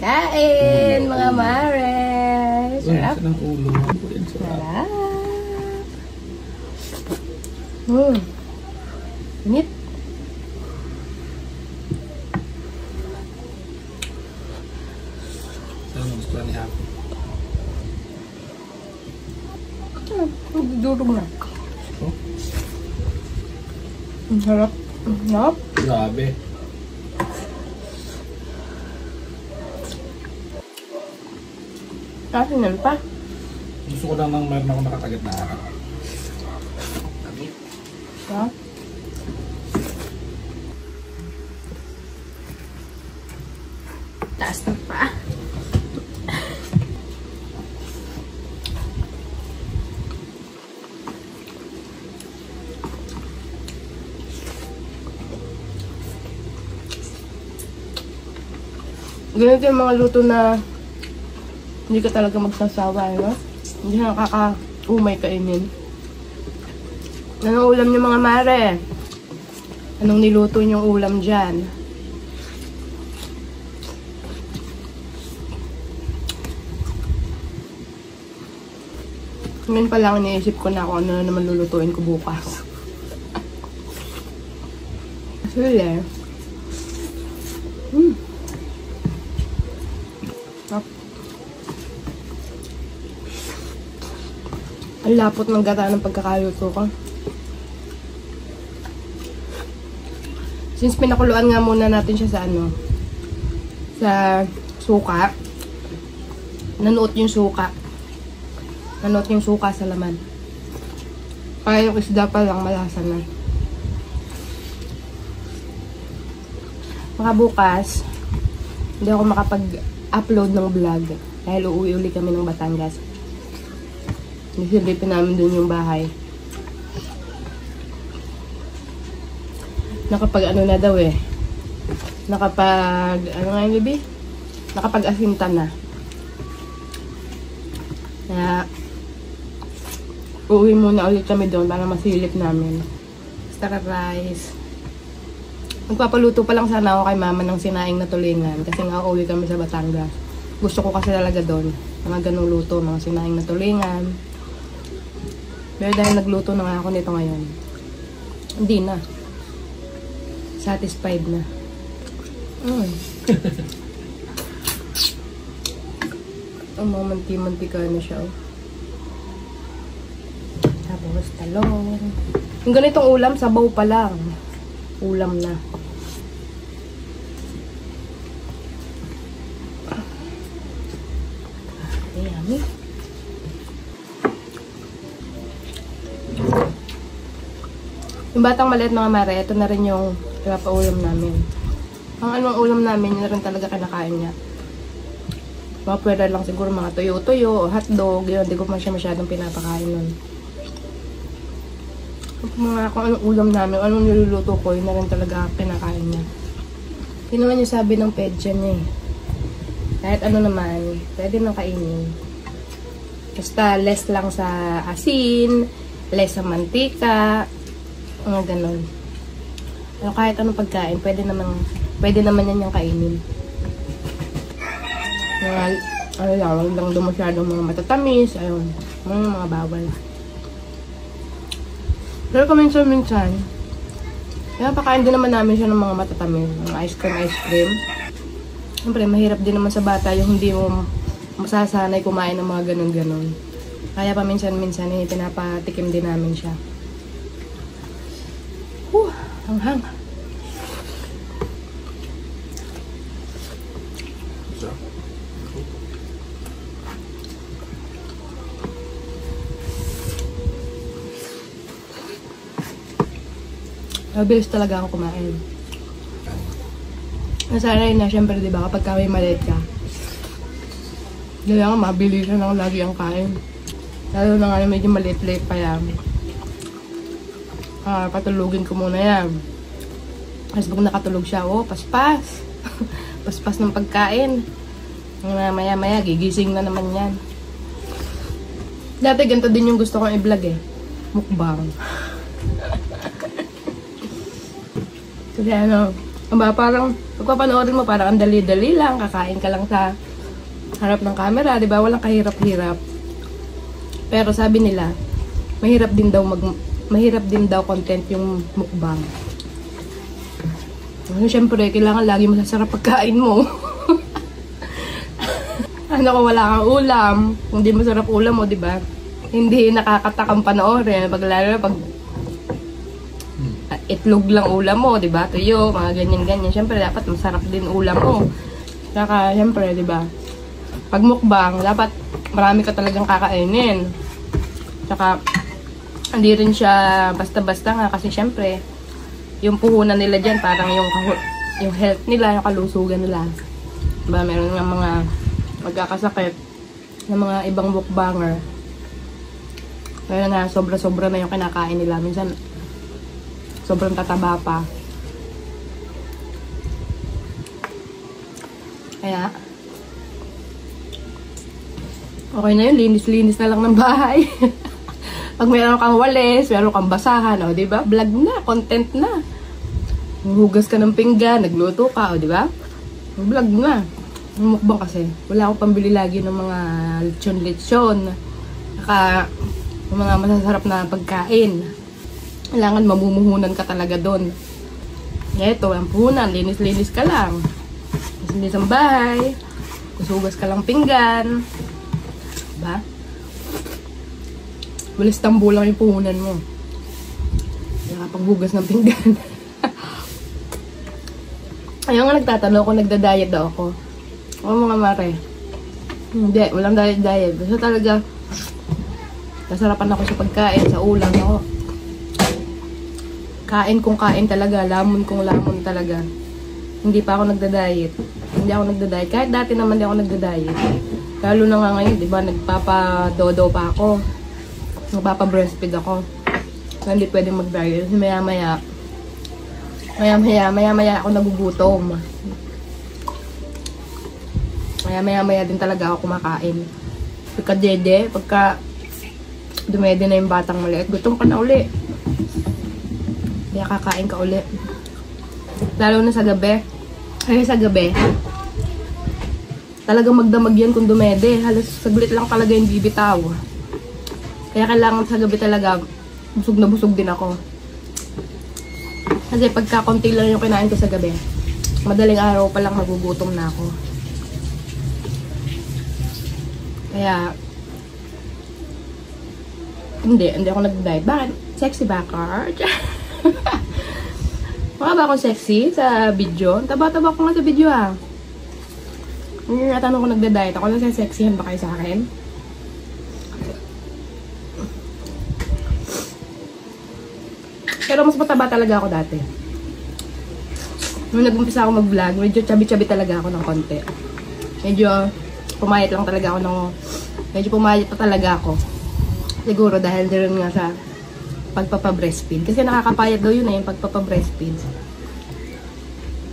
Kain, mga mare. Sarap. Ng ulo. Sarap. Init. Saan ang gusto ni Happy? Durog na. Oh? Ang sarap. Ang sarap. Grabe. Kasi nan pa. Gusto ko lang nang meron ako nakatagat na harap. Ha? Taas na pa. Ganito yung mga luto na hindi ka talaga magsasawa, no? Hindi na nakaka-umay kainin. Anong ulam niyo mga mare? Anong niluto niyong ulam dyan? Ngayon pa lang iniisip ko na kung ano na naman lulutuin ko bukas. Sili. Ang lapot ng gata ng pagkakaluto ko. Since pinakuluan nga muna natin siya sa sa suka. Nanuot yung suka. Nanuot yung suka sa laman. Kaya yung isda pa lang malasa na. Mga bukas, hindi ako makapag-upload ng vlog dahil uuwi uli kami ng Batangas. Nisilipin namin dun yung bahay. Nakapag na daw eh. Nakapag, nga yung bibi? Nakapag-asinta na. Kaya, uuwi muna ulit kami doon para masilip namin. Star rice. Magpapaluto pa lang sana ako kay mama ng sinaing na tulingan kasi nga uuwi kami sa Batangas. Gusto ko kasi talaga doon. Mga ganung luto, mga sinaing na tulingan. Pero dahil nagluto na nga ako nito ngayon, hindi na. Satisfied na. Ang mga manti-mantika na siya. Oh. Tapos talong. Yung ganitong ulam, sabaw pa lang. Ulam na. Yummy. Yung batang maliit mga mare, ito na rin yung pinapaulam namin. Ang anong ulam namin, yun na rin talaga kinakain niya. Mga pwede lang siguro mga tuyo-tuyo o hotdog, yun, hindi ko man siya masyadong pinapakain nun. Kung anong ulam namin, anong niluluto ko, yun na rin talaga kinakain niya. Yun naman yung sabi ng pedya niya eh. Kahit ano naman, pwede nang kainin. Basta less lang sa asin, less sa mantika, mga ganon. Pero kahit anong pagkain, pwede naman yan yung kainin. Wag lang doon masyadong mga matatamis, ayun, mga bawal. Pero kuminsan-minsan, pakain din naman namin siya ng mga matatamis, mga ice cream. Siyempre, mahirap din naman sa bata yung hindi mo masasanay kumain ng mga ganon-ganon. Kaya paminsan-minsan, pinapatikim din namin siya. Hanghang. Mabilis talaga ako kumain. Nasanay na, syempre, di ba, kapag may maliit ka, kailangan mabilisan lang lagi ang kain. Lalo na nga medyo maliit-liit pa yan. Patulugin ko muna yan. Kasi pag nakatulog siya, paspas. Paspas ng pagkain. Maya-maya, gigising na naman yan. Dati ganito din yung gusto kong i-vlog eh. Mukbang. Kasi Aba, parang, pagpapanoorin mo, parang ang dali-dali lang, kakain ka lang sa harap ng camera, di ba? Walang kahirap-hirap. Pero sabi nila, mahirap din daw content yung mukbang. Siyempre, kailangan lagi masasarap pagkain mo. Ano kung wala kang ulam, kung di masarap ulam mo, di ba? Hindi nakakatakang panoorin. Pag lalo na pag itlog lang ulam mo, di ba? Tuyo, mga ganyan-ganyan. Siyempre, dapat masarap din ulam mo. Saka, siyempre, di ba? Pag mukbang, dapat marami ka talagang kakainin. Saka, hindi rin siya basta-basta nga kasi siyempre, yung puhunan nila dyan, parang yung health nila, yung kalusugan nila. Diba? Meron nga mga magkakasakit ng mga ibang mukbanger. Kaya na sobra-sobra na yung kinakain nila. Minsan, sobrang tataba pa. Kaya, okay na yun, linis-linis na lang ng bahay. Pag meron kang walis, meron kang basahan, o, diba? Vlog na, content na. Hugas ka ng pinggan, nagluto ka, o, diba? Vlog na. Mukbang kasi, wala akong pambili lagi ng mga lechon-lechon. Saka, yung mga masasarap na pagkain. Kailangan mamumuhunan ka talaga doon. Ito, ang puhunan, linis-linis ka lang. Linis ang bahay, hugas ka lang pinggan. Diba? Walis tambo lang yung puhunan mo. Nakapaghugas ng pinggan. Ayaw nga nagtatanong kung nagda-diet daw ako. Oo mga mare. Hindi, walang diet. Basta talaga, nasarapan ako sa pagkain, sa ulam ako. Kain kong kain talaga, lamon kong lamon talaga. Hindi pa ako nagda-diet. Hindi ako nagda-diet. Kahit dati naman di ako nagda-diet. Lalo na nga ngayon, di ba, nagpapadodo pa ako. Nagpapa-breastfeed ako. So, hindi pwedeng mag-diet. Kasi maya-maya ako nagugutom. Maya-maya din talaga ako kumakain. Pagka dumede na yung batang maliit, gutom ka na uli. Kaya kakain ka uli. Lalo na sa gabi. Kaya sa gabi, talagang magdamag yan kung dumede. Halos saglit lang talaga yung bibitaw. Kaya kailangan sa gabi talaga, busog na busog din ako. Kasi pagka konti lang yung kinain ko sa gabi, madaling araw pa lang nagugutom na ako. Kaya, hindi ako nag-diet. Bakit? Sexy ba ako? Mukha ba akong sexy sa video? Taba-taba ko nga sa video ah. Yung natanong ko nagda-diet ako, nasa-sexyhan ba kayo sa akin? Pero mas mataba talaga ako dati. Nung nag-umpisa ako mag-vlog, medyo chubby-chubby talaga ako ng konti. Medyo pumayat lang talaga ako medyo pumayat pa talaga ako. Siguro dahil din nga sa pagpapa-breastfeed. Kasi nakakapayat daw yun yung pagpapa-breastfead.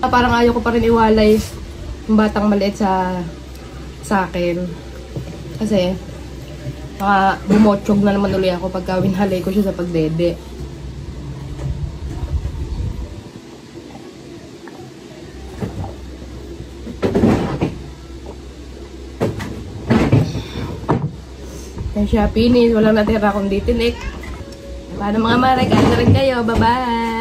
Parang ayaw ko pa rin iwalay yung batang maliit sa akin. Kasi bumotsyog na naman ulit ako pagka winhalay ko siya sa pagdede. Yan siya, finish. Walang natira kundi tinik. Paano mga mare, kain na rin kayo. Bye-bye!